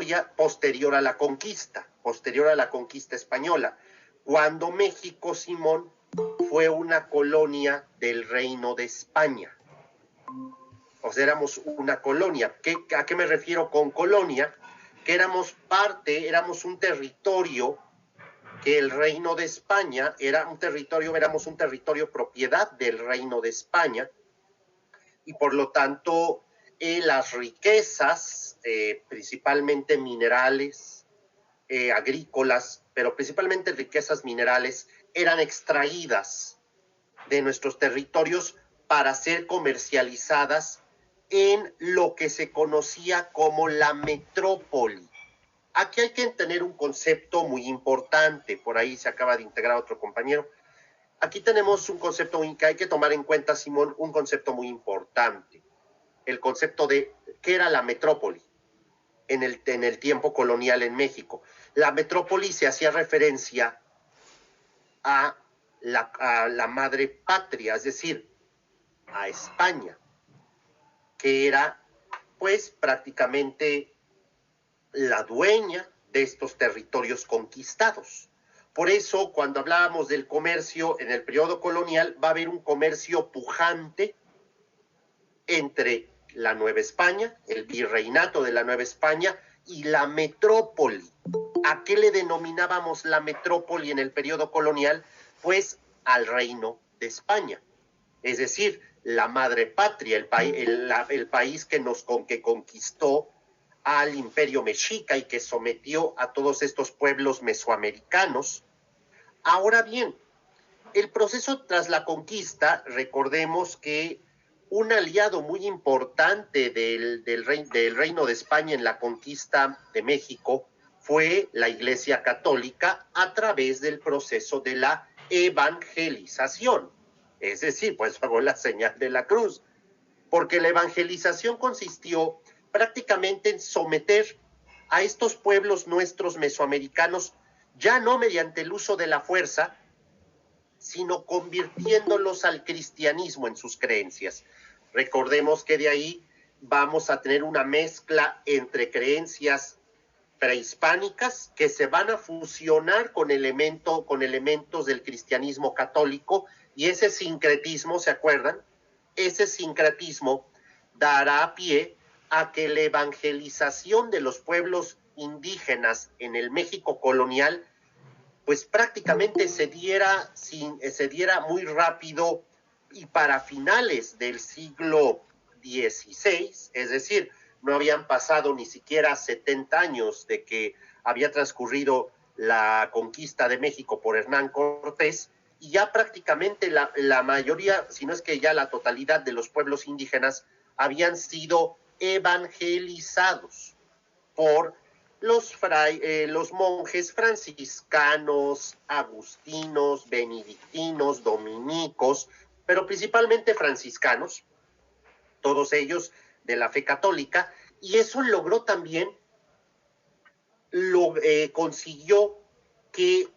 historia posterior a la conquista española, cuando México, Simón, fue una colonia del Reino de España. O sea, éramos una colonia. ¿A qué me refiero con colonia? Que éramos un territorio que el Reino de España éramos un territorio propiedad del Reino de España, y por lo tanto las riquezas, principalmente minerales, agrícolas, pero principalmente riquezas minerales, eran extraídas de nuestros territorios para ser comercializadas en lo que se conocía como la metrópoli. Aquí hay que tener un concepto muy importante, por ahí se acaba de integrar otro compañero. Aquí tenemos un concepto que hay que tomar en cuenta, Simón, un concepto muy importante. El concepto de qué era la metrópoli en el tiempo colonial en México. La metrópoli se hacía referencia a la madre patria, es decir, a España, que era pues prácticamente la dueña de estos territorios conquistados. Por eso, cuando hablábamos del comercio en el periodo colonial, va a haber un comercio pujante entre la Nueva España, el virreinato de la Nueva España, y la metrópoli. ¿A qué le denominábamos la metrópoli en el periodo colonial? Pues al Reino de España. Es decir, la madre patria, el país que conquistó al imperio mexica y que sometió a todos estos pueblos mesoamericanos. Ahora bien, el proceso tras la conquista, recordemos que un aliado muy importante del Reino de España en la conquista de México fue la Iglesia Católica a través del proceso de la evangelización. Es decir, pues fue la señal de la cruz, porque la evangelización consistió prácticamente en someter a estos pueblos nuestros mesoamericanos, ya no mediante el uso de la fuerza, sino convirtiéndolos al cristianismo en sus creencias. Recordemos que de ahí vamos a tener una mezcla entre creencias prehispánicas que se van a fusionar con elementos del cristianismo católico, y ese sincretismo, ¿se acuerdan? Ese sincretismo dará pie a que la evangelización de los pueblos indígenas en el México colonial pues prácticamente se diera muy rápido, y para finales del siglo XVI, es decir, no habían pasado ni siquiera 70 años de que había transcurrido la conquista de México por Hernán Cortés, y ya prácticamente la mayoría, si no es que ya la totalidad de los pueblos indígenas habían sido evangelizados por los monjes franciscanos, agustinos, benedictinos, dominicos, pero principalmente franciscanos, todos ellos de la fe católica, y eso logró también, consiguió que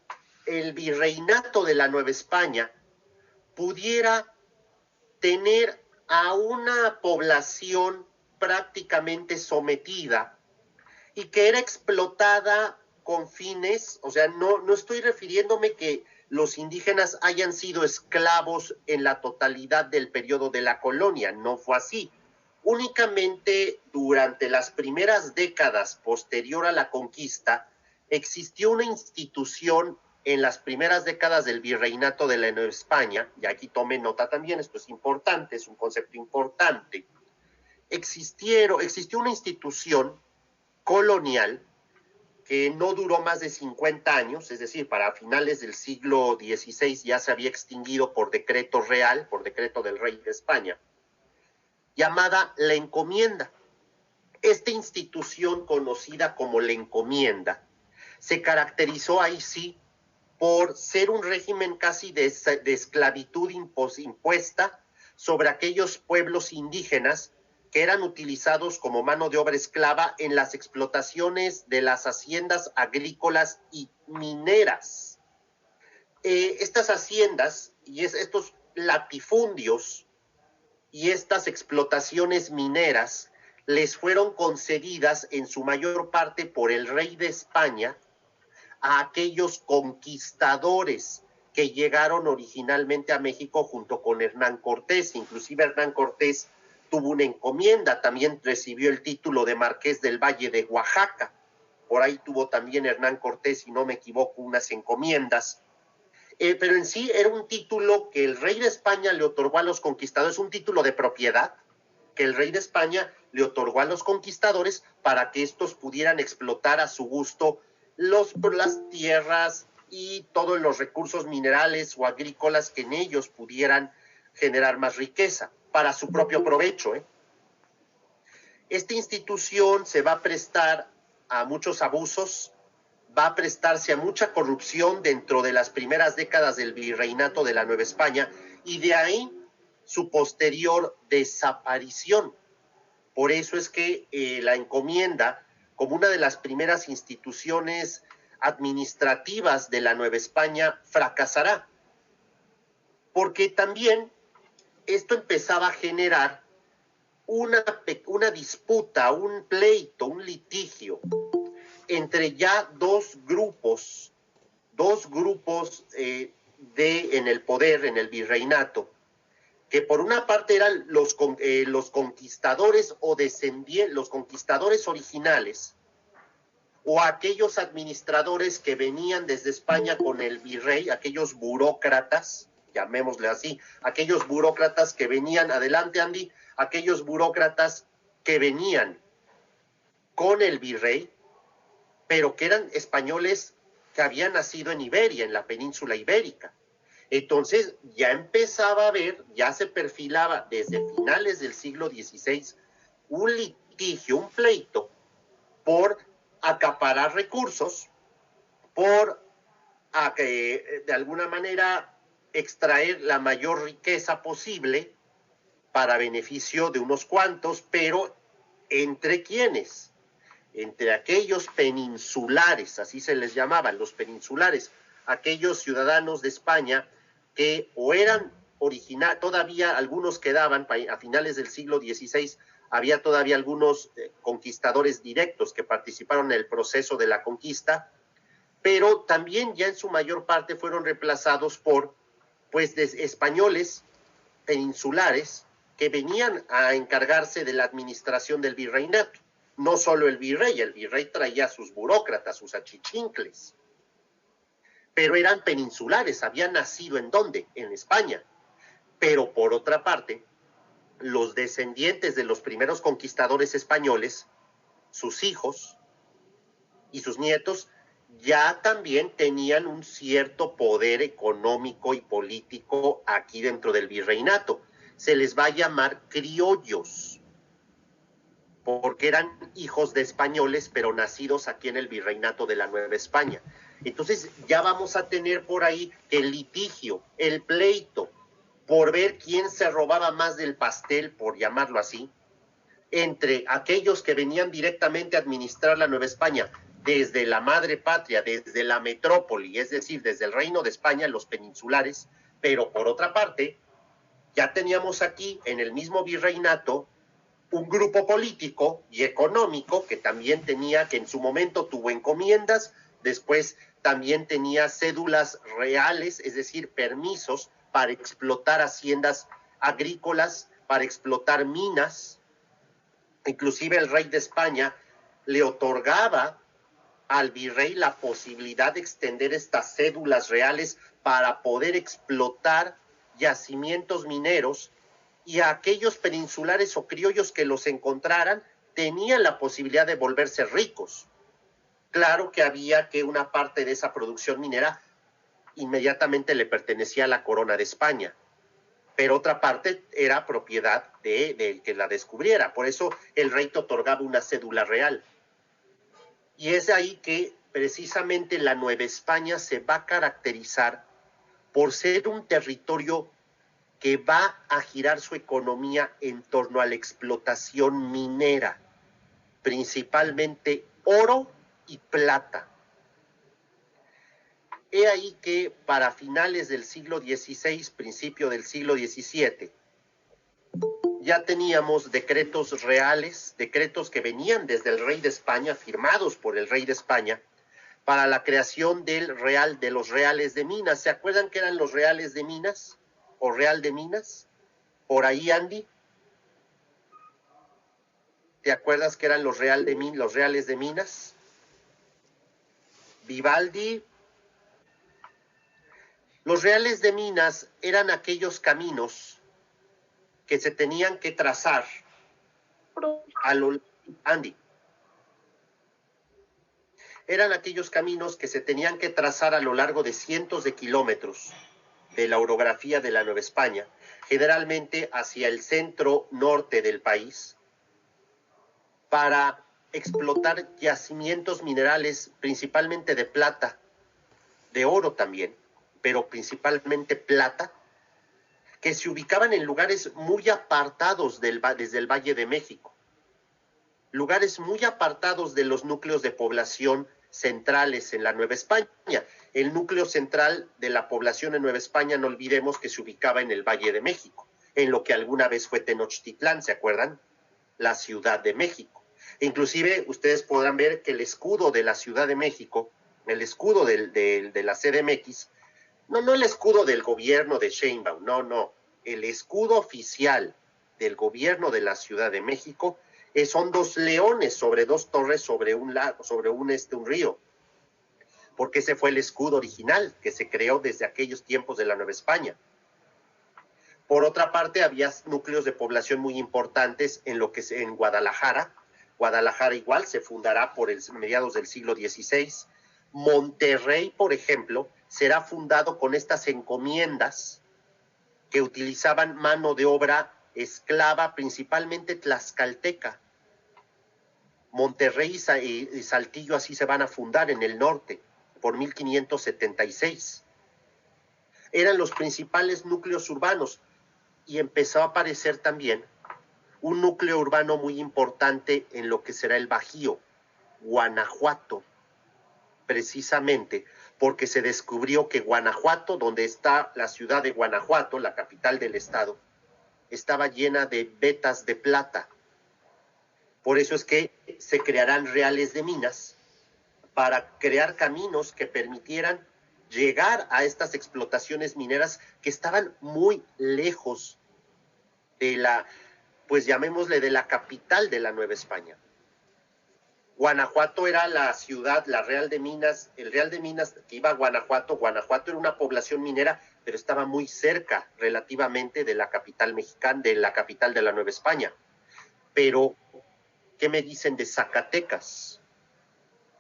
el virreinato de la Nueva España pudiera tener a una población prácticamente sometida y que era explotada con fines, o sea, no estoy refiriéndome que los indígenas hayan sido esclavos en la totalidad del periodo de la colonia, no fue así. Únicamente durante las primeras décadas posterior a la conquista existió una institución en las primeras décadas del virreinato de la Nueva España, y aquí tome nota también, esto es importante, es un concepto importante. Existió una institución colonial que no duró más de 50 años, es decir, para finales del siglo XVI ya se había extinguido por decreto real, por decreto del rey de España, llamada la encomienda. Esta institución conocida como la encomienda se caracterizó ahí sí por ser un régimen casi de esclavitud impuesta sobre aquellos pueblos indígenas que eran utilizados como mano de obra esclava en las explotaciones de las haciendas agrícolas y mineras. Estas haciendas y estos latifundios y estas explotaciones mineras les fueron concedidas en su mayor parte por el rey de España a aquellos conquistadores que llegaron originalmente a México junto con Hernán Cortés. Inclusive Hernán Cortés tuvo una encomienda, también recibió el título de Marqués del Valle de Oaxaca. Por ahí tuvo también Hernán Cortés, si no me equivoco, unas encomiendas. Pero en sí era un título que el rey de España le otorgó a los conquistadores, un título de propiedad que el rey de España le otorgó a los conquistadores para que estos pudieran explotar a su gusto las tierras y todos los recursos minerales o agrícolas que en ellos pudieran generar más riqueza para su propio provecho. Esta institución se va a prestar a muchos abusos, va a prestarse a mucha corrupción dentro de las primeras décadas del virreinato de la Nueva España, y de ahí su posterior desaparición. Por eso es que la encomienda, como una de las primeras instituciones administrativas de la Nueva España, fracasará. Porque también esto empezaba a generar una disputa, un pleito, un litigio entre ya dos grupos en el poder, en el virreinato, que por una parte eran los conquistadores o descendientes, los conquistadores originales, o aquellos administradores que venían desde España con el virrey, aquellos burócratas, llamémosle así, aquellos burócratas que venían, adelante Andy, aquellos burócratas que venían con el virrey, pero que eran españoles que habían nacido en Iberia, en la península ibérica. Entonces ya empezaba a ver, ya se perfilaba desde finales del siglo XVI un litigio, un pleito por acaparar recursos, por de alguna manera extraer la mayor riqueza posible para beneficio de unos cuantos, pero ¿entre quiénes? Entre aquellos peninsulares, así se les llamaban, los peninsulares, aquellos ciudadanos de España que o eran todavía algunos quedaban a finales del siglo XVI, había todavía algunos conquistadores directos que participaron en el proceso de la conquista, pero también ya en su mayor parte fueron reemplazados por españoles peninsulares que venían a encargarse de la administración del virreinato. No solo el virrey traía a sus burócratas, sus achichincles, pero eran peninsulares, habían nacido ¿en dónde? En España. Pero por otra parte, los descendientes de los primeros conquistadores españoles, sus hijos y sus nietos, ya también tenían un cierto poder económico y político aquí dentro del virreinato. Se les va a llamar criollos, porque eran hijos de españoles, pero nacidos aquí en el virreinato de la Nueva España. Entonces ya vamos a tener por ahí el litigio, el pleito, por ver quién se robaba más del pastel, por llamarlo así, entre aquellos que venían directamente a administrar la Nueva España desde la madre patria, desde la metrópoli, es decir, desde el Reino de España, los peninsulares, pero por otra parte, ya teníamos aquí en el mismo virreinato un grupo político y económico que también tenía, que en su momento tuvo encomiendas, después también tenía cédulas reales, es decir, permisos para explotar haciendas agrícolas, para explotar minas. Inclusive el rey de España le otorgaba al virrey la posibilidad de extender estas cédulas reales para poder explotar yacimientos mineros, y a aquellos peninsulares o criollos que los encontraran tenían la posibilidad de volverse ricos. Claro que había que una parte de esa producción minera inmediatamente le pertenecía a la corona de España, pero otra parte era propiedad del que la descubriera. Por eso el rey te otorgaba una cédula real. Y es ahí que precisamente la Nueva España se va a caracterizar por ser un territorio que va a girar su economía en torno a la explotación minera, principalmente oro y plata. He ahí que para finales del siglo XVI, principio del siglo XVII, ya teníamos decretos reales, decretos que venían desde el rey de España, firmados por el rey de España, para la creación de los reales de Minas. ¿Se acuerdan que eran los reales de Minas? ¿O real de Minas? Por ahí, Andy. ¿Te acuerdas que eran los reales de Minas? Vivaldi. Los reales de Minas eran aquellos caminos que se tenían que trazar Andy. Eran aquellos caminos que se tenían que trazar a lo largo de cientos de kilómetros de la orografía de la Nueva España, generalmente hacia el centro norte del país, para explotar yacimientos minerales, principalmente de plata, de oro también, pero principalmente plata, que se ubicaban en lugares muy apartados desde el Valle de México, lugares muy apartados de los núcleos de población centrales en la Nueva España. El núcleo central de la población en Nueva España, no olvidemos que se ubicaba en el Valle de México, en lo que alguna vez fue Tenochtitlán, ¿se acuerdan? La Ciudad de México. Inclusive ustedes podrán ver que el escudo de la Ciudad de México, el escudo de la CDMX, no el escudo del gobierno de Sheinbaum, no, el escudo oficial del gobierno de la Ciudad de México son dos leones sobre dos torres sobre un lago, sobre un río, porque ese fue el escudo original que se creó desde aquellos tiempos de la Nueva España. Por otra parte, había núcleos de población muy importantes en Guadalajara. Guadalajara igual se fundará por mediados del siglo XVI. Monterrey, por ejemplo, será fundado con estas encomiendas que utilizaban mano de obra esclava, principalmente tlaxcalteca. Monterrey y Saltillo así se van a fundar en el norte por 1576. Eran los principales núcleos urbanos y empezó a aparecer también un núcleo urbano muy importante en lo que será el Bajío, Guanajuato, precisamente porque se descubrió que Guanajuato, donde está la ciudad de Guanajuato, la capital del estado, estaba llena de vetas de plata. Por eso es que se crearán reales de minas para crear caminos que permitieran llegar a estas explotaciones mineras que estaban muy lejos de pues llamémosle, de la capital de la Nueva España. Guanajuato era la ciudad, el Real de Minas que iba a Guanajuato. Guanajuato era una población minera, pero estaba muy cerca relativamente de la capital mexicana, de la capital de la Nueva España. Pero, ¿qué me dicen de Zacatecas?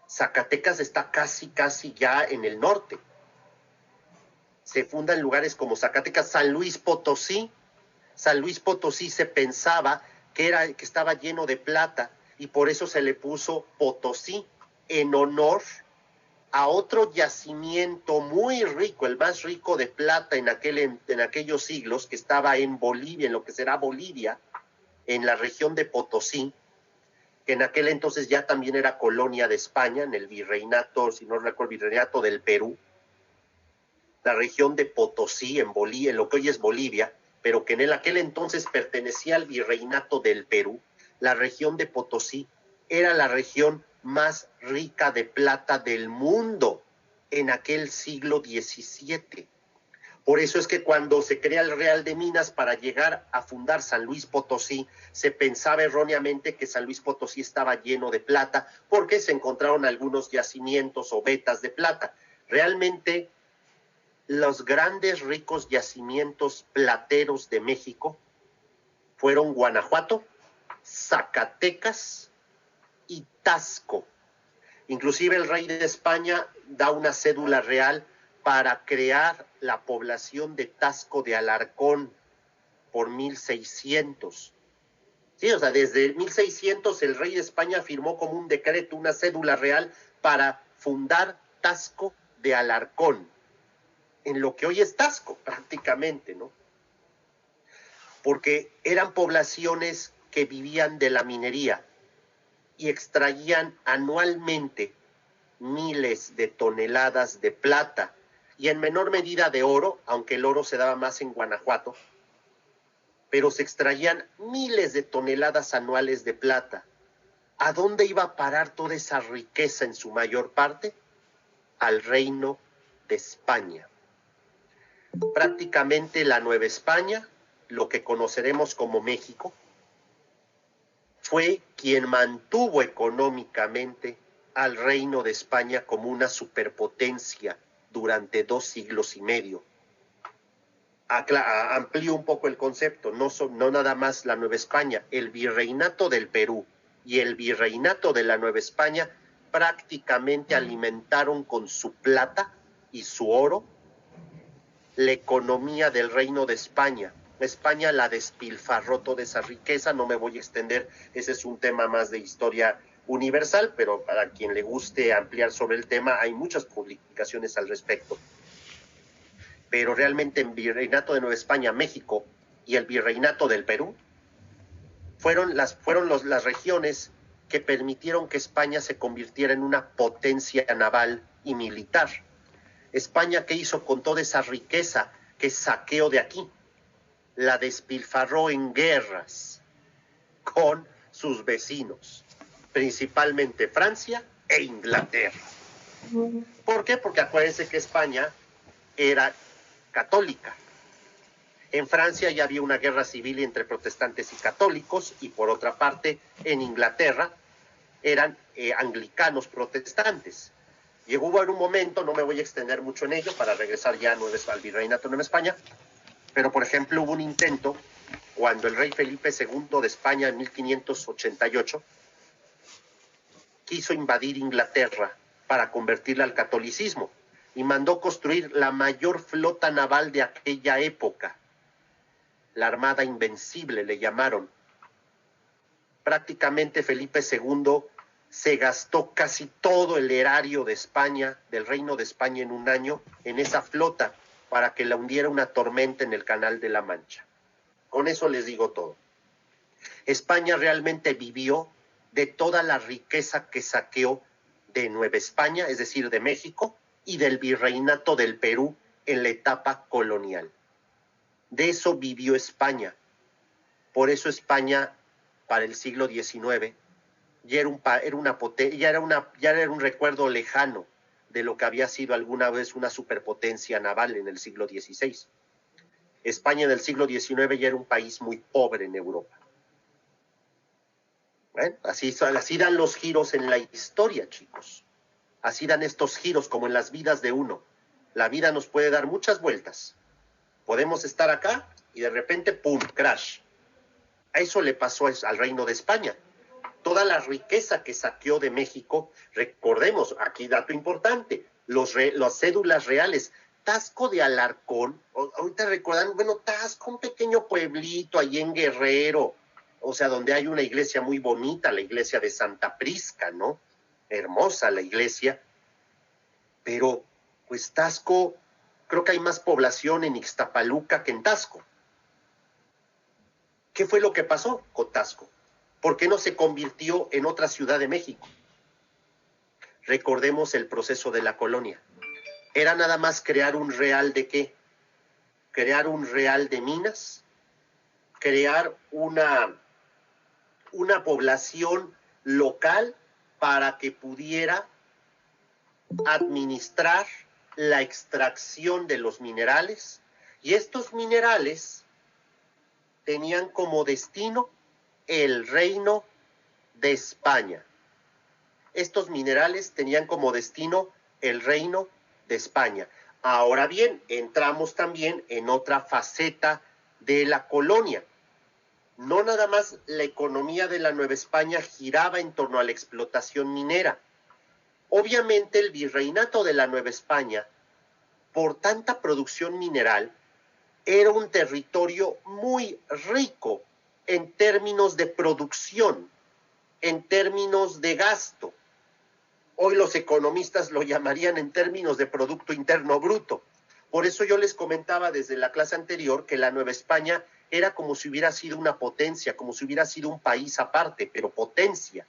Zacatecas está casi ya en el norte. Se fundan lugares como Zacatecas, San Luis Potosí. San Luis Potosí se pensaba que estaba lleno de plata y por eso se le puso Potosí en honor a otro yacimiento muy rico, el más rico de plata en aquellos siglos, que estaba en Bolivia, en lo que será Bolivia, en la región de Potosí, que en aquel entonces ya también era colonia de España, en el virreinato, si no recuerdo, el virreinato del Perú, la región de Potosí en Bolivia, en lo que hoy es Bolivia, pero que en aquel entonces pertenecía al virreinato del Perú. La región de Potosí era la región más rica de plata del mundo en aquel siglo XVII. Por eso es que cuando se crea el Real de Minas para llegar a fundar San Luis Potosí, se pensaba erróneamente que San Luis Potosí estaba lleno de plata porque se encontraron algunos yacimientos o vetas de plata. Realmente, los grandes ricos yacimientos plateros de México fueron Guanajuato, Zacatecas y Tasco. Inclusive el rey de España da una cédula real para crear la población de Tasco de Alarcón por 1600. Sí, o sea, desde 1600 el rey de España firmó como un decreto, una cédula real para fundar Tasco de Alarcón, en lo que hoy es Tasco prácticamente, ¿no? Porque eran poblaciones que vivían de la minería y extraían anualmente miles de toneladas de plata y en menor medida de oro, aunque el oro se daba más en Guanajuato, pero se extraían miles de toneladas anuales de plata. ¿A dónde iba a parar toda esa riqueza en su mayor parte? Al Reino de España. Prácticamente la Nueva España, lo que conoceremos como México, fue quien mantuvo económicamente al Reino de España como una superpotencia durante 2 siglos y medio. Amplío un poco el concepto, no nada más la Nueva España, el virreinato del Perú y el virreinato de la Nueva España prácticamente alimentaron con su plata y su oro la economía del Reino de España. España la despilfarró toda esa riqueza, no me voy a extender, ese es un tema más de historia universal, pero para quien le guste ampliar sobre el tema, hay muchas publicaciones al respecto. Pero realmente en Virreinato de Nueva España, México y el Virreinato del Perú fueron las regiones que permitieron que España se convirtiera en una potencia naval y militar. España, ¿qué hizo con toda esa riqueza que saqueó de aquí? La despilfarró en guerras con sus vecinos, principalmente Francia e Inglaterra. ¿Por qué? Porque acuérdense que España era católica. En Francia ya había una guerra civil entre protestantes y católicos, y por otra parte, en Inglaterra eran anglicanos protestantes. Llegó en un momento, no me voy a extender mucho en ello, para regresar ya al virreinato de Nueva España, pero por ejemplo hubo un intento cuando el rey Felipe II de España en 1588 quiso invadir Inglaterra para convertirla al catolicismo y mandó construir la mayor flota naval de aquella época. La Armada Invencible le llamaron. Prácticamente Felipe II se gastó casi todo el erario de España, del Reino de España, en un año, en esa flota, para que la hundiera una tormenta en el Canal de la Mancha. Con eso les digo todo. España realmente vivió de toda la riqueza que saqueó de Nueva España, es decir, de México, y del virreinato del Perú en la etapa colonial. De eso vivió España. Por eso España, para el siglo XIX, ya era un recuerdo lejano de lo que había sido alguna vez una superpotencia naval en el siglo XVI. España del siglo XIX ya era un país muy pobre en Europa. Así dan los giros en la historia, chicos. Así dan estos giros como en las vidas de uno. La vida nos puede dar muchas vueltas. Podemos estar acá y de repente, ¡pum!, crash. A eso le pasó al Reino de España. Toda la riqueza que saqueó de México, recordemos, aquí dato importante, las cédulas reales. Tasco de Alarcón, ahorita recordan, bueno, Tasco, un pequeño pueblito ahí en Guerrero, o sea, donde hay una iglesia muy bonita, la iglesia de Santa Prisca, ¿no? Hermosa la iglesia, pero pues Tasco, creo que hay más población en Ixtapaluca que en Tasco. ¿Qué fue lo que pasó con Tasco? ¿Por qué no se convirtió en otra ciudad de México? Recordemos el proceso de la colonia. Era nada más crear un real de ¿qué? Crear un real de minas, crear una población local para que pudiera administrar la extracción de los minerales, y estos minerales tenían como destino el Reino de España. Estos minerales tenían como destino el Reino de España. Ahora bien, entramos también en otra faceta de la colonia. No nada más la economía de la Nueva España giraba en torno a la explotación minera. Obviamente el virreinato de la Nueva España, por tanta producción mineral, era un territorio muy rico en términos de producción, en términos de gasto. Hoy los economistas lo llamarían en términos de Producto Interno Bruto. Por eso yo les comentaba desde la clase anterior que la Nueva España era como si hubiera sido una potencia, como si hubiera sido un país aparte, pero potencia,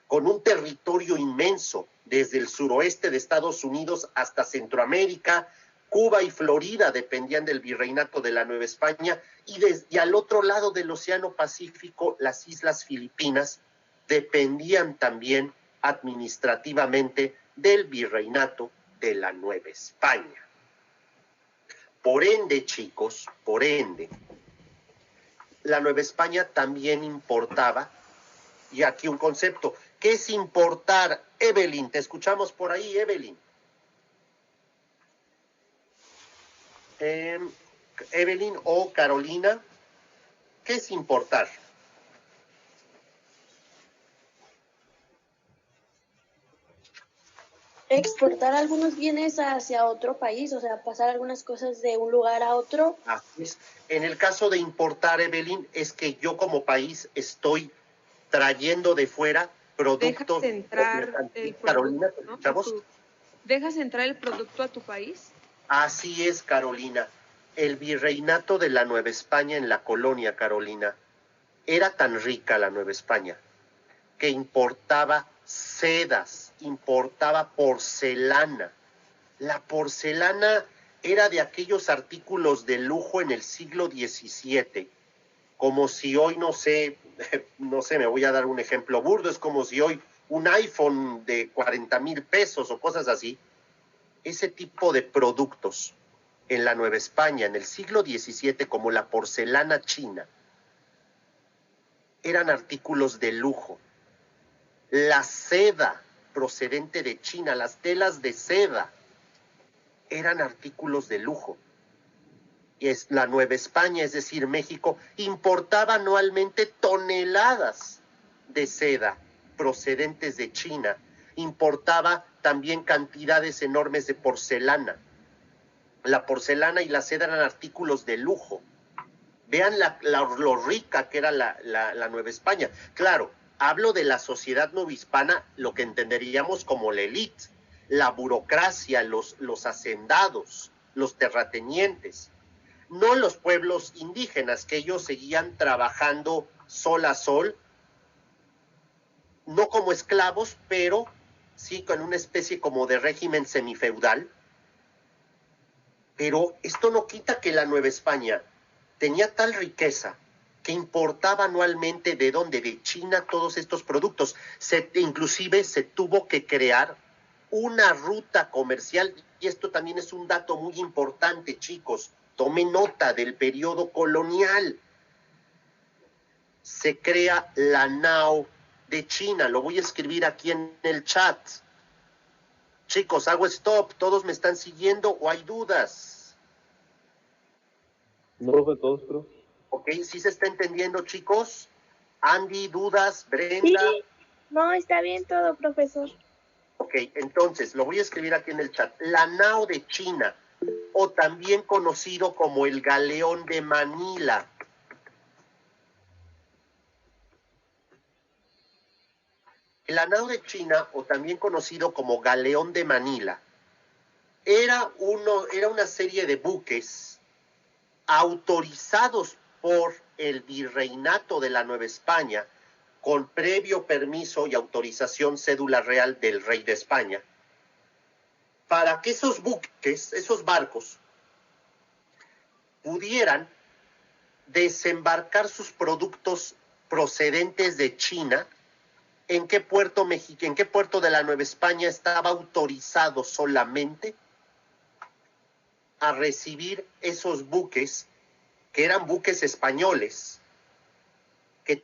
con un territorio inmenso, desde el suroeste de Estados Unidos hasta Centroamérica, Cuba y Florida dependían del virreinato de la Nueva España, y desde al otro lado del Océano Pacífico, las islas Filipinas dependían también administrativamente del virreinato de la Nueva España. Por ende, chicos, por ende, la Nueva España también importaba, y aquí un concepto, ¿qué es importar? Evelyn, te escuchamos por ahí, Evelyn. Evelyn o Carolina, ¿qué es importar? Exportar algunos bienes hacia otro país, o sea, pasar algunas cosas de un lugar a otro. Así es. En el caso de importar, Evelyn, es que yo como país estoy trayendo de fuera productos. ¿Dejas entrar el producto, Carolina, ¿no? ¿escuchamos? ¿Dejas entrar el producto a tu país? Así es, Carolina. El virreinato de la Nueva España en la colonia, Carolina, era tan rica la Nueva España que importaba sedas, importaba porcelana. La porcelana era de aquellos artículos de lujo en el siglo XVII, como si hoy, no sé, me voy a dar un ejemplo burdo, es como si hoy un iPhone de 40,000 pesos o cosas así. Ese tipo de productos en la Nueva España en el siglo XVII, como la porcelana china, eran artículos de lujo. La seda procedente de China, las telas de seda, eran artículos de lujo. Y es la Nueva España, es decir, México, importaba anualmente toneladas de seda procedentes de China. Importaba también cantidades enormes de porcelana. La porcelana y la seda eran artículos de lujo. Vean lo rica que era la Nueva España. Claro, hablo de la sociedad novohispana, lo que entenderíamos como la élite, la burocracia, los hacendados, los terratenientes, no los pueblos indígenas, que ellos seguían trabajando sol a sol, no como esclavos, pero sí con una especie como de régimen semifeudal. Pero esto no quita que la Nueva España tenía tal riqueza que importaba anualmente de dónde, de China, todos estos productos. Inclusive se tuvo que crear una ruta comercial, y esto también es un dato muy importante, chicos. Tomen nota del periodo colonial. Se crea la NAO de China. Lo voy a escribir aquí en el chat. Chicos, hago stop. ¿Todos me están siguiendo o hay dudas? No, profe, todos, pero... Ok, ¿sí se está entendiendo, chicos? Andy, dudas, Brenda. Sí, no, está bien todo, profesor. Ok, entonces, lo voy a escribir aquí en el chat. La NAO de China, o también conocido como el Galeón de Manila. La NAO de China, o también conocido como Galeón de Manila, era una serie de buques autorizados por el virreinato de la Nueva España, con previo permiso y autorización cédula real del rey de España, para que esos buques, esos barcos, pudieran desembarcar sus productos procedentes de China. ¿En qué puerto de la Nueva España estaba autorizado solamente a recibir esos buques, que eran buques españoles, que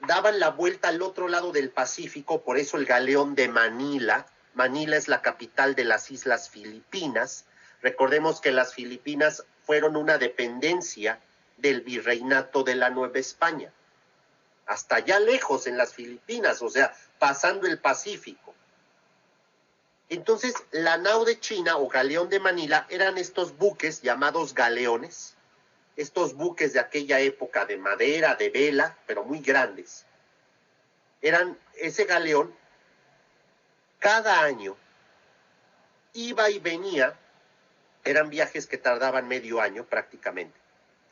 daban la vuelta al otro lado del Pacífico? Por eso el Galeón de Manila. Manila es la capital de las Islas Filipinas. Recordemos que las Filipinas fueron una dependencia del virreinato de la Nueva España, hasta allá lejos en las Filipinas, o sea, pasando el Pacífico. Entonces, la nao de China o Galeón de Manila eran estos buques llamados galeones, estos buques de aquella época de madera, de vela, pero muy grandes. Eran ese galeón, cada año iba y venía, eran viajes que tardaban medio año prácticamente.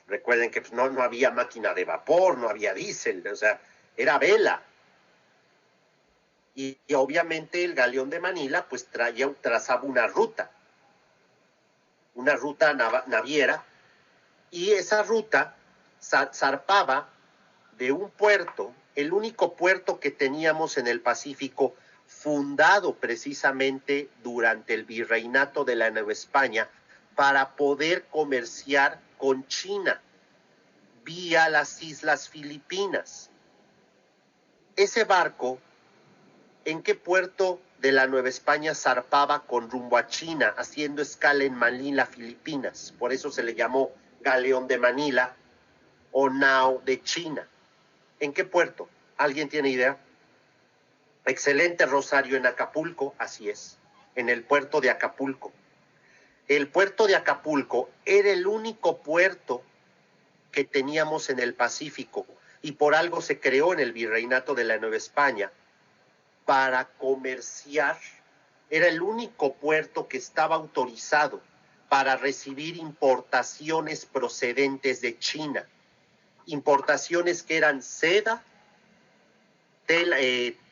Recuerden que pues, no había máquina de vapor, no había diésel, o sea, era vela. Y obviamente el Galeón de Manila pues trazaba una ruta. una ruta naviera, y esa ruta zarpaba de un puerto, el único puerto que teníamos en el Pacífico, fundado precisamente durante el virreinato de la Nueva España, para poder comerciar con China vía las Islas Filipinas. Ese barco, ¿en qué puerto de la Nueva España zarpaba con rumbo a China, haciendo escala en Manila, Filipinas? Por eso se le llamó Galeón de Manila o Nao de China. ¿En qué puerto? ¿Alguien tiene idea? Excelente, Rosario, en Acapulco, así es, en el puerto de Acapulco. El puerto de Acapulco era el único puerto que teníamos en el Pacífico, y por algo se creó en el Virreinato de la Nueva España para comerciar. Era el único puerto que estaba autorizado para recibir importaciones procedentes de China, importaciones que eran seda,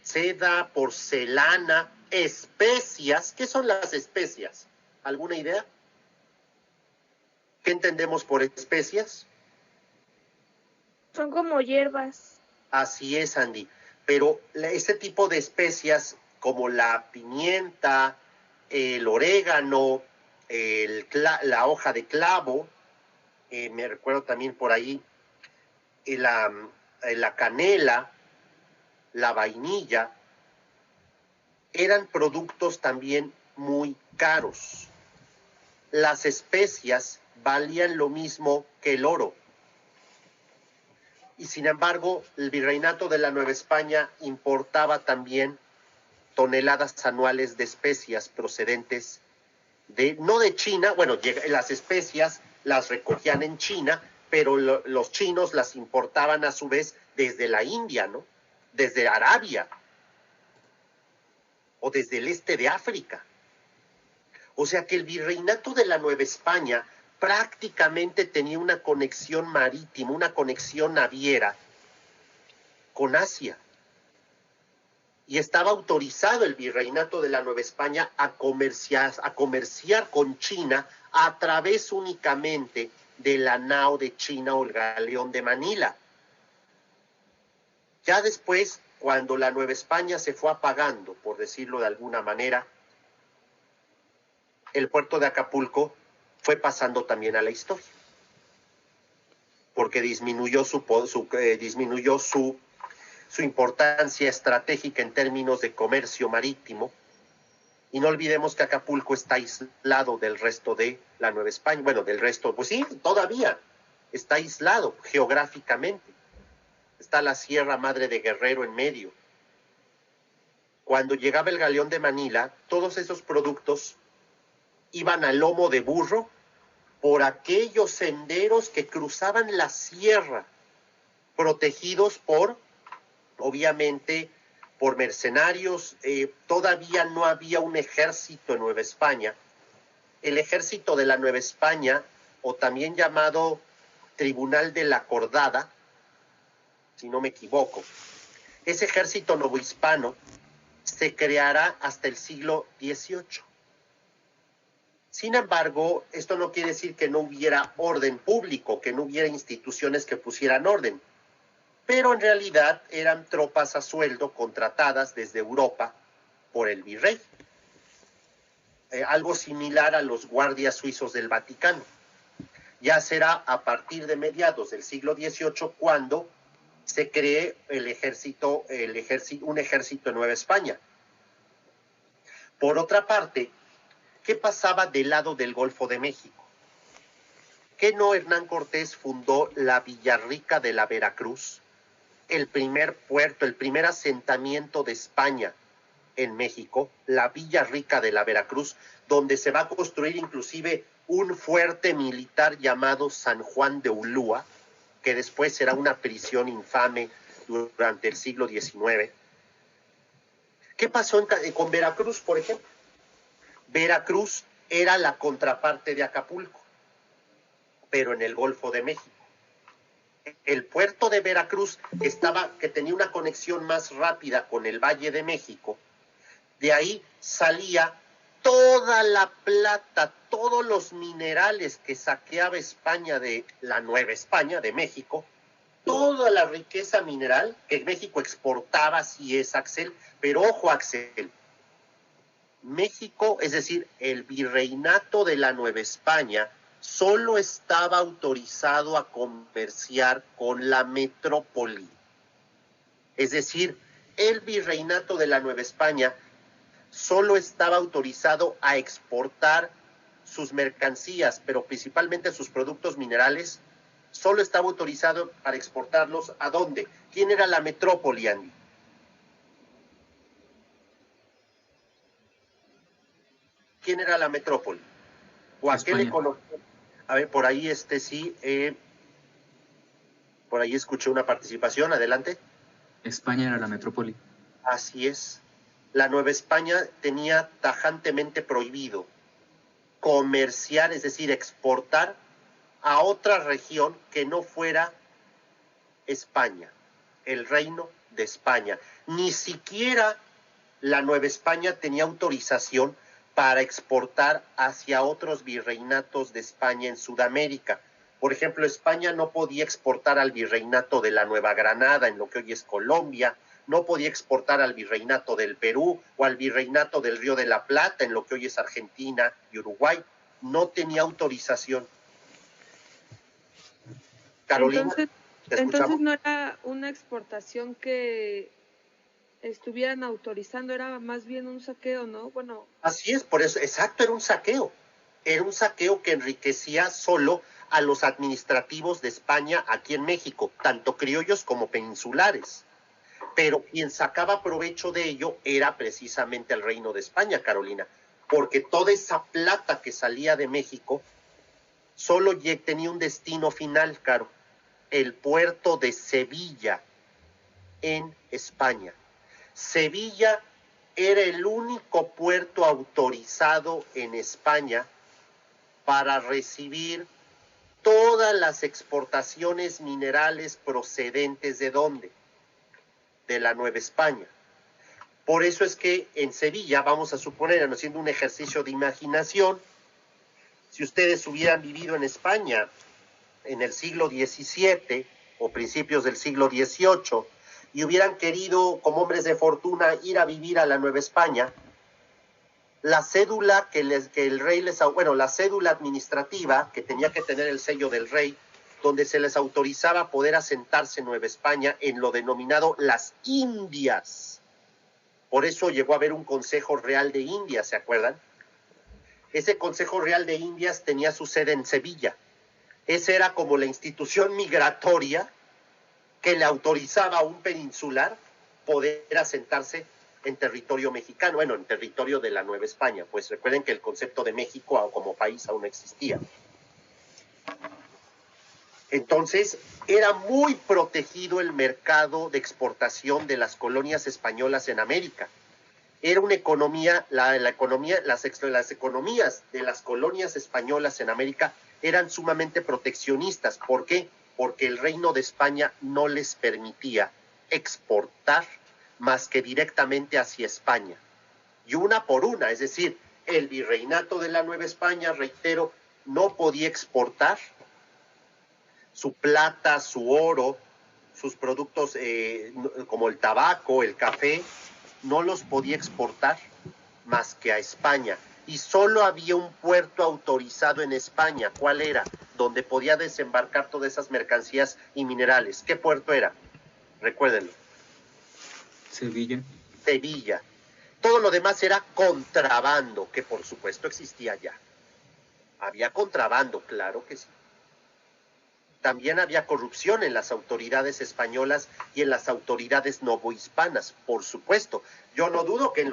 seda, porcelana, especias. ¿Qué son las especias? ¿Alguna idea? ¿Qué entendemos por especias? Son como hierbas. Así es, Andy. Pero este tipo de especias, como la pimienta, el orégano, la hoja de clavo, me recuerdo también por ahí la canela, la vainilla, eran productos también muy caros. Las especias valían lo mismo que el oro. Y sin embargo, el Virreinato de la Nueva España importaba también toneladas anuales de especias procedentes no de China. Bueno, las especias las recogían en China, pero los chinos las importaban a su vez desde la India, ¿no? Desde Arabia o desde el este de África. O sea que el Virreinato de la Nueva España prácticamente tenía una conexión marítima, una conexión naviera con Asia. Y estaba autorizado el Virreinato de la Nueva España a comerciar con China a través únicamente de la nao de China o el galeón de Manila. Ya después, cuando la Nueva España se fue apagando, por decirlo de alguna manera, el puerto de Acapulco fue pasando también a la historia, porque disminuyó su importancia estratégica en términos de comercio marítimo. Y no olvidemos que Acapulco está aislado del resto de la Nueva España. Bueno, del resto, pues sí, todavía está aislado geográficamente. Está la Sierra Madre de Guerrero en medio. Cuando llegaba el galeón de Manila, todos esos productos iban a lomo de burro por aquellos senderos que cruzaban la sierra, protegidos por, obviamente, por mercenarios. Todavía no había un ejército en Nueva España. El ejército de la Nueva España, o también llamado Tribunal de la Cordada, si no me equivoco, ese ejército novohispano se creará hasta el siglo XVIII. Sin embargo, esto no quiere decir que no hubiera orden público, que no hubiera instituciones que pusieran orden, pero en realidad eran tropas a sueldo contratadas desde Europa por el virrey. Algo similar a los guardias suizos del Vaticano. Ya será a partir de mediados del siglo XVIII cuando se cree un ejército en Nueva España. Por otra parte, ¿qué pasaba del lado del Golfo de México? ¿Que no Hernán Cortés fundó la Villarrica de la Veracruz, el primer puerto, el primer asentamiento de España en México, la Villarrica de la Veracruz, donde se va a construir inclusive un fuerte militar llamado San Juan de Ulúa, que después será una prisión infame durante el siglo XIX? ¿Qué pasó con Veracruz, por ejemplo? Veracruz era la contraparte de Acapulco, pero en el Golfo de México. El puerto de Veracruz, que tenía una conexión más rápida con el Valle de México, de ahí salía toda la plata, todos los minerales que saqueaba España de la Nueva España, de México, toda la riqueza mineral que México exportaba, así es, Axel, pero ojo, Axel, México, es decir, el virreinato de la Nueva España, solo estaba autorizado a comerciar con la metrópoli. Es decir, el virreinato de la Nueva España solo estaba autorizado a exportar sus mercancías, pero principalmente sus productos minerales, solo estaba autorizado para exportarlos ¿a dónde? ¿Quién era la metrópoli, Andy? ¿Quién era la metrópoli? ¿O a qué le conocían? A ver, por ahí sí, por ahí escuché una participación, adelante. España era la metrópoli. Así es. La Nueva España tenía tajantemente prohibido comerciar, es decir, exportar a otra región que no fuera España, el Reino de España. Ni siquiera la Nueva España tenía autorización para exportar hacia otros virreinatos de España en Sudamérica. Por ejemplo, España no podía exportar al virreinato de la Nueva Granada, en lo que hoy es Colombia, no podía exportar al virreinato del Perú o al virreinato del Río de la Plata, en lo que hoy es Argentina y Uruguay. No tenía autorización. Carolina, entonces no era una exportación que estuvieran autorizando, era más bien un saqueo, ¿no? Bueno. Así es, por eso, exacto, era un saqueo. Era un saqueo que enriquecía solo a los administrativos de España aquí en México, tanto criollos como peninsulares. Pero quien sacaba provecho de ello era precisamente el Reino de España, Carolina, porque toda esa plata que salía de México solo tenía un destino final, Caro, el puerto de Sevilla, en España. Sevilla era el único puerto autorizado en España para recibir todas las exportaciones minerales procedentes ¿de dónde? De la Nueva España. Por eso es que en Sevilla, vamos a suponer, haciendo un ejercicio de imaginación, si ustedes hubieran vivido en España en el siglo XVII o principios del siglo XVIII y hubieran querido, como hombres de fortuna, ir a vivir a la Nueva España, la cédula que el rey la cédula administrativa que tenía que tener el sello del rey, donde se les autorizaba poder asentarse en Nueva España en lo denominado las Indias. Por eso llegó a haber un Consejo Real de Indias, ¿se acuerdan? Ese Consejo Real de Indias tenía su sede en Sevilla. Esa era como la institución migratoria que le autorizaba a un peninsular poder asentarse en territorio mexicano, bueno, en territorio de la Nueva España, pues recuerden que el concepto de México como país aún no existía. Entonces, era muy protegido el mercado de exportación de las colonias españolas en América. Era una economía, las economías de las colonias españolas en América eran sumamente proteccionistas. ¿Por qué? Porque el Reino de España no les permitía exportar más que directamente hacia España. Y una por una, es decir, el virreinato de la Nueva España, reitero, no podía exportar su plata, su oro, sus productos como el tabaco, el café, no los podía exportar más que a España. Y solo había un puerto autorizado en España. ¿Cuál era? Donde podía desembarcar todas esas mercancías y minerales. ¿Qué puerto era? Recuérdenlo. Sevilla. Sevilla. Todo lo demás era contrabando, que por supuesto existía ya. Había contrabando, claro que sí. También había corrupción en las autoridades españolas y en las autoridades novohispanas, por supuesto. Yo no dudo que en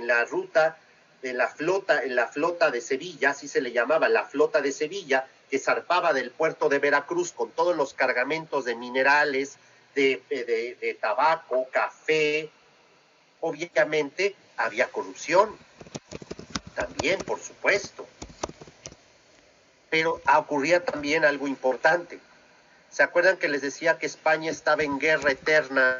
la ruta, en la flota de Sevilla, así se le llamaba, la flota de Sevilla, que zarpaba del puerto de Veracruz con todos los cargamentos de minerales, de tabaco, café. Obviamente había corrupción, también, por supuesto. Pero ocurría también algo importante. ¿Se acuerdan que les decía que España estaba en guerra eterna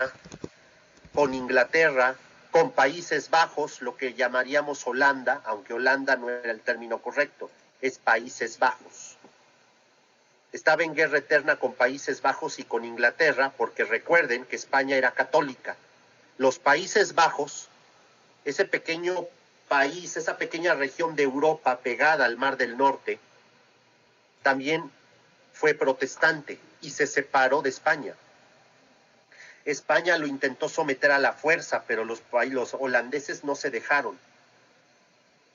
con Inglaterra con Países Bajos, lo que llamaríamos Holanda, aunque Holanda no era el término correcto, es Países Bajos. Estaba en guerra eterna con Países Bajos y con Inglaterra, porque recuerden que España era católica. Los Países Bajos, ese pequeño país, esa pequeña región de Europa pegada al Mar del Norte, también fue protestante y se separó de España. España lo intentó someter a la fuerza, pero los holandeses no se dejaron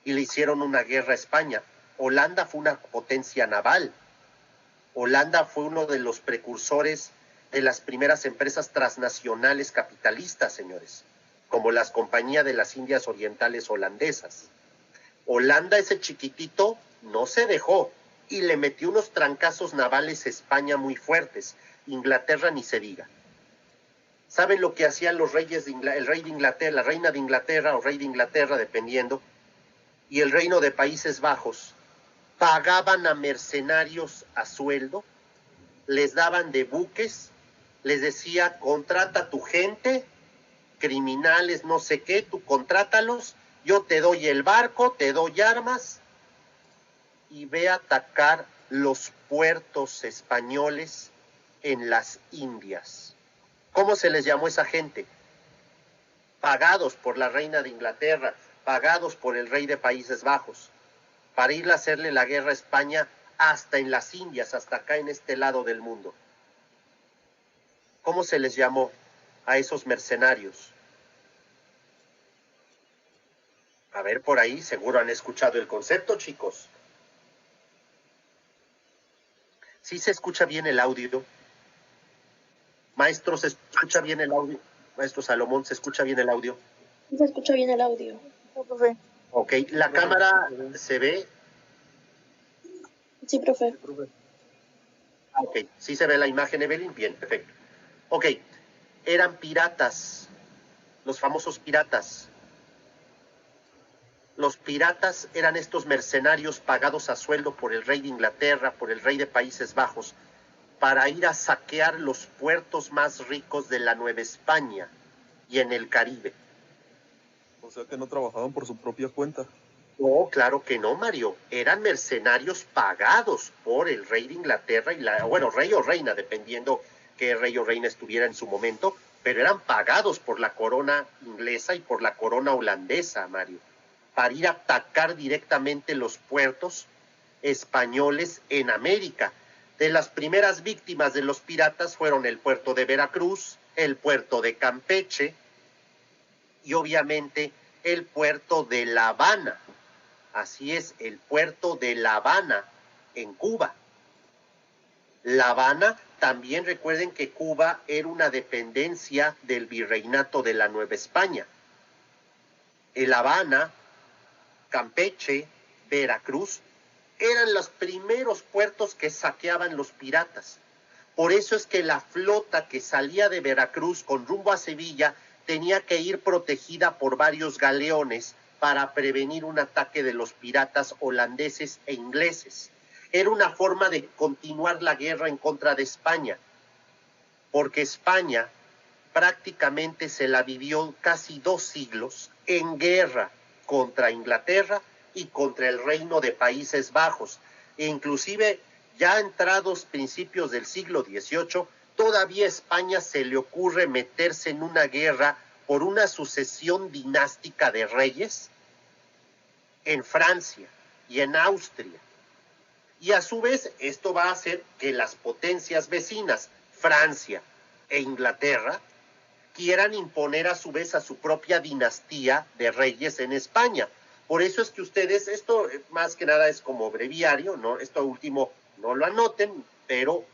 y le hicieron una guerra a España. Holanda fue una potencia naval. Holanda fue uno de los precursores de las primeras empresas transnacionales capitalistas, señores, como las compañías de las Indias Orientales holandesas. Holanda, ese chiquitito, no se dejó y le metió unos trancazos navales a España muy fuertes. Inglaterra ni se diga. ¿Saben lo que hacían los reyes el rey de Inglaterra, la reina de Inglaterra o rey de Inglaterra, dependiendo, y el reino de Países Bajos? Pagaban a mercenarios a sueldo, les daban de buques, les decía, contrata a tu gente, criminales, no sé qué, tú contrátalos, yo te doy el barco, te doy armas, y ve a atacar los puertos españoles en las Indias. ¿Cómo se les llamó esa gente? Pagados por la reina de Inglaterra, pagados por el rey de Países Bajos, para ir a hacerle la guerra a España hasta en las Indias, hasta acá en este lado del mundo. ¿Cómo se les llamó a esos mercenarios? A ver, por ahí seguro han escuchado el concepto, chicos. ¿Sí se escucha bien el audio? Maestro, ¿se escucha bien el audio? Maestro Salomón, ¿se escucha bien el audio? Se escucha bien el audio. Ok, ¿la cámara se ve? Sí, profe. Ok, ¿sí se ve la imagen, Evelyn? Bien, perfecto. Ok, eran piratas, los famosos piratas. Los piratas eran estos mercenarios pagados a sueldo por el rey de Inglaterra, por el rey de Países Bajos, para ir a saquear los puertos más ricos de la Nueva España y en el Caribe. O sea que no trabajaban por su propia cuenta. No, claro que no, Mario. Eran mercenarios pagados por el rey de Inglaterra y rey o reina, dependiendo qué rey o reina estuviera en su momento, pero eran pagados por la corona inglesa y por la corona holandesa, Mario, para ir a atacar directamente los puertos españoles en América. De las primeras víctimas de los piratas fueron el puerto de Veracruz, el puerto de Campeche y obviamente el puerto de La Habana. Así es, el puerto de La Habana en Cuba. La Habana, también recuerden que Cuba era una dependencia del virreinato de la Nueva España. El Habana, Campeche, Veracruz, eran los primeros puertos que saqueaban los piratas. Por eso es que la flota que salía de Veracruz con rumbo a Sevilla tenía que ir protegida por varios galeones para prevenir un ataque de los piratas holandeses e ingleses. Era una forma de continuar la guerra en contra de España, porque España prácticamente se la vivió casi 2 siglos en guerra contra Inglaterra y contra el Reino de Países Bajos. E inclusive ya entrados principios del siglo XVIII, todavía a España se le ocurre meterse en una guerra por una sucesión dinástica de reyes en Francia y en Austria. Y a su vez esto va a hacer que las potencias vecinas, Francia e Inglaterra, quieran imponer a su vez a su propia dinastía de reyes en España. Por eso es que ustedes, esto más que nada es como breviario, ¿no? Esto último no lo anoten, pero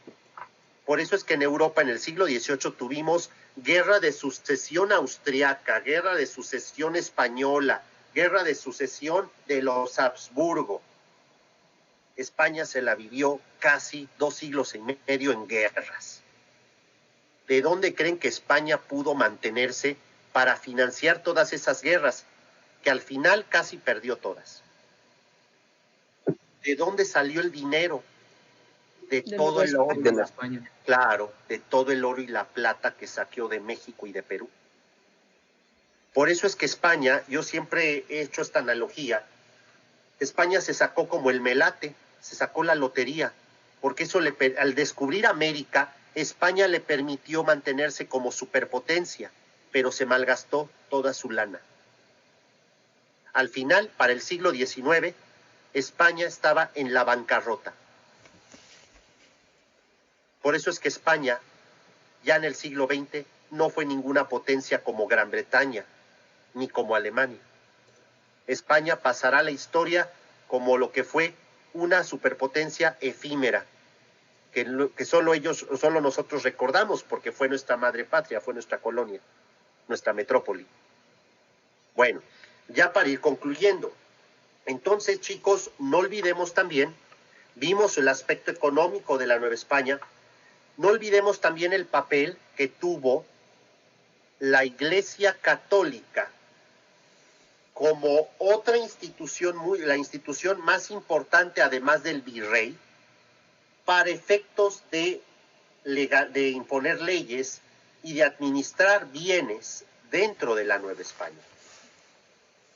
por eso es que en Europa en el siglo XVIII tuvimos guerra de sucesión austriaca, guerra de sucesión española, guerra de sucesión de los Habsburgo. España se la vivió casi 2 siglos y medio en guerras. ¿De dónde creen que España pudo mantenerse para financiar todas esas guerras, que al final casi perdió todas? ¿De dónde salió el dinero? De todo el oro y la, claro, de todo el oro y la plata que saqueó de México y de Perú. Por eso es que España, yo siempre he hecho esta analogía, España se sacó como el melate, se sacó la lotería, porque eso al descubrir América, España le permitió mantenerse como superpotencia, pero se malgastó toda su lana. Al final, para el siglo XIX, España estaba en la bancarrota. Por eso es que España, ya en el siglo XX, no fue ninguna potencia como Gran Bretaña, ni como Alemania. España pasará a la historia como lo que fue una superpotencia efímera, que solo nosotros recordamos, porque fue nuestra madre patria, fue nuestra colonia, nuestra metrópoli. Bueno, ya para ir concluyendo, entonces, chicos, no olvidemos también, vimos el aspecto económico de la Nueva España, no olvidemos también el papel que tuvo la Iglesia Católica como otra institución, la institución más importante además del virrey, para efectos de imponer leyes y de administrar bienes dentro de la Nueva España.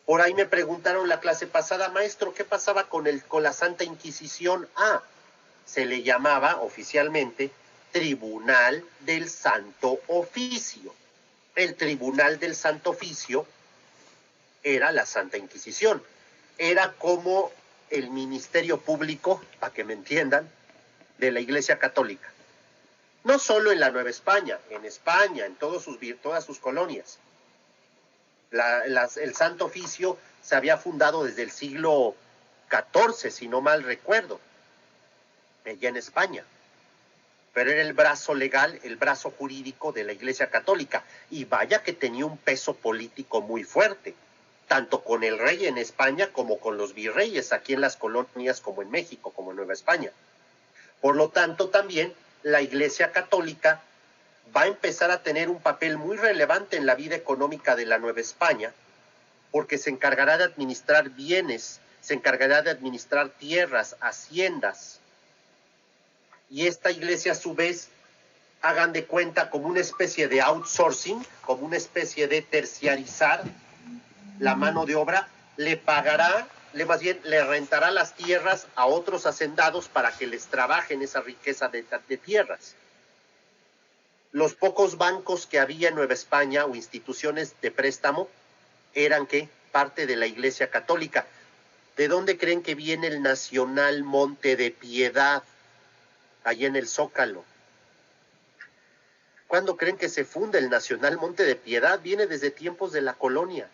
Por ahí me preguntaron la clase pasada, maestro, ¿qué pasaba con la Santa Inquisición? Se le llamaba oficialmente Tribunal del Santo Oficio. El Tribunal del Santo Oficio era la Santa Inquisición. Era como el Ministerio Público, para que me entiendan, de la Iglesia Católica. No solo en la Nueva España, en todas sus colonias. El Santo Oficio se había fundado desde el siglo XIV, si no mal recuerdo, allá en España. Pero era el brazo legal, el brazo jurídico de la Iglesia Católica. Y vaya que tenía un peso político muy fuerte, tanto con el rey en España como con los virreyes aquí en las colonias como en México, como en Nueva España. Por lo tanto, también la Iglesia Católica va a empezar a tener un papel muy relevante en la vida económica de la Nueva España, porque se encargará de administrar bienes, se encargará de administrar tierras, haciendas. Y esta iglesia, a su vez, hagan de cuenta como una especie de outsourcing, como una especie de terciarizar la mano de obra, más bien le rentará las tierras a otros hacendados para que les trabajen esa riqueza de tierras. Los pocos bancos que había en Nueva España o instituciones de préstamo eran parte de la Iglesia Católica. ¿De dónde creen que viene el Nacional Monte de Piedad? Allí en el Zócalo. ¿Cuándo creen que se funda el Nacional Monte de Piedad? Viene desde tiempos de la colonia.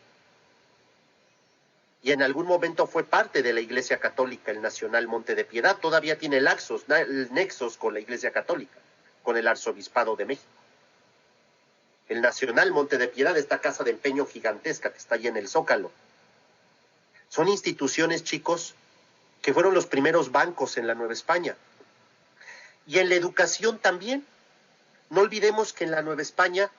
Y en algún momento fue parte de la Iglesia Católica, el Nacional Monte de Piedad. Todavía tiene nexos con la Iglesia Católica, con el Arzobispado de México. El Nacional Monte de Piedad, esta casa de empeño gigantesca que está allí en el Zócalo. Son instituciones, chicos, que fueron los primeros bancos en la Nueva España. Y en la educación también. No olvidemos que en la Nueva España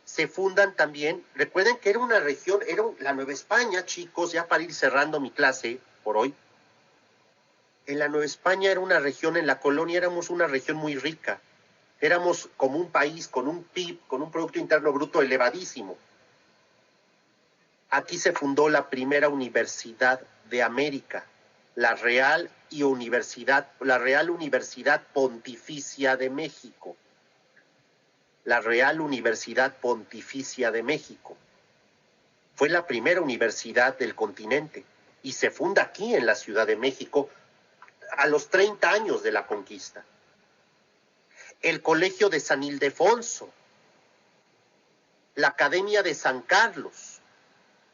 se fundan también, recuerden que era una región, la Nueva España, chicos, ya para ir cerrando mi clase por hoy, en la Nueva España era una región, en la colonia éramos una región muy rica, éramos como un país con un PIB, con un Producto Interno Bruto elevadísimo. Aquí se fundó la primera universidad de América, la Real Universidad Pontificia de México. La Real Universidad Pontificia de México. Fue la primera universidad del continente y se funda aquí en la Ciudad de México a los 30 años de la conquista. El Colegio de San Ildefonso, la Academia de San Carlos,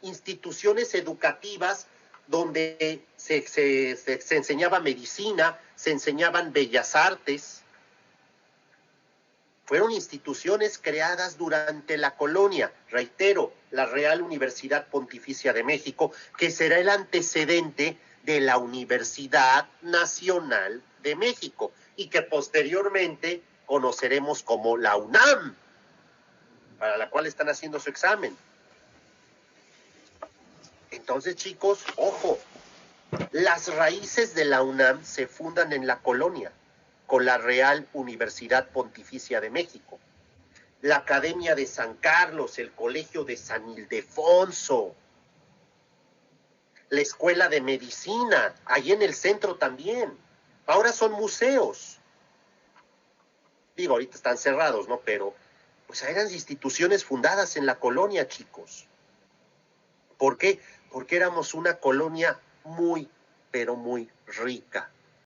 instituciones educativas donde se enseñaba medicina, se enseñaban bellas artes. Fueron instituciones creadas durante la colonia, reitero, la Real Universidad Pontificia de México, que será el antecedente de la Universidad Nacional de México y que posteriormente conoceremos como la UNAM, para la cual están haciendo su examen. Entonces, chicos, ojo, las raíces de la UNAM se fundan en la colonia, con la Real Universidad Pontificia de México. la Academia de San Carlos, el Colegio de San Ildefonso, la Escuela de Medicina, ahí en el centro también. Ahora son museos. Digo, ahorita están cerrados, ¿no? Pero, pues eran instituciones fundadas en la colonia, chicos. ¿Por qué? Porque éramos una colonia muy, pero muy rica.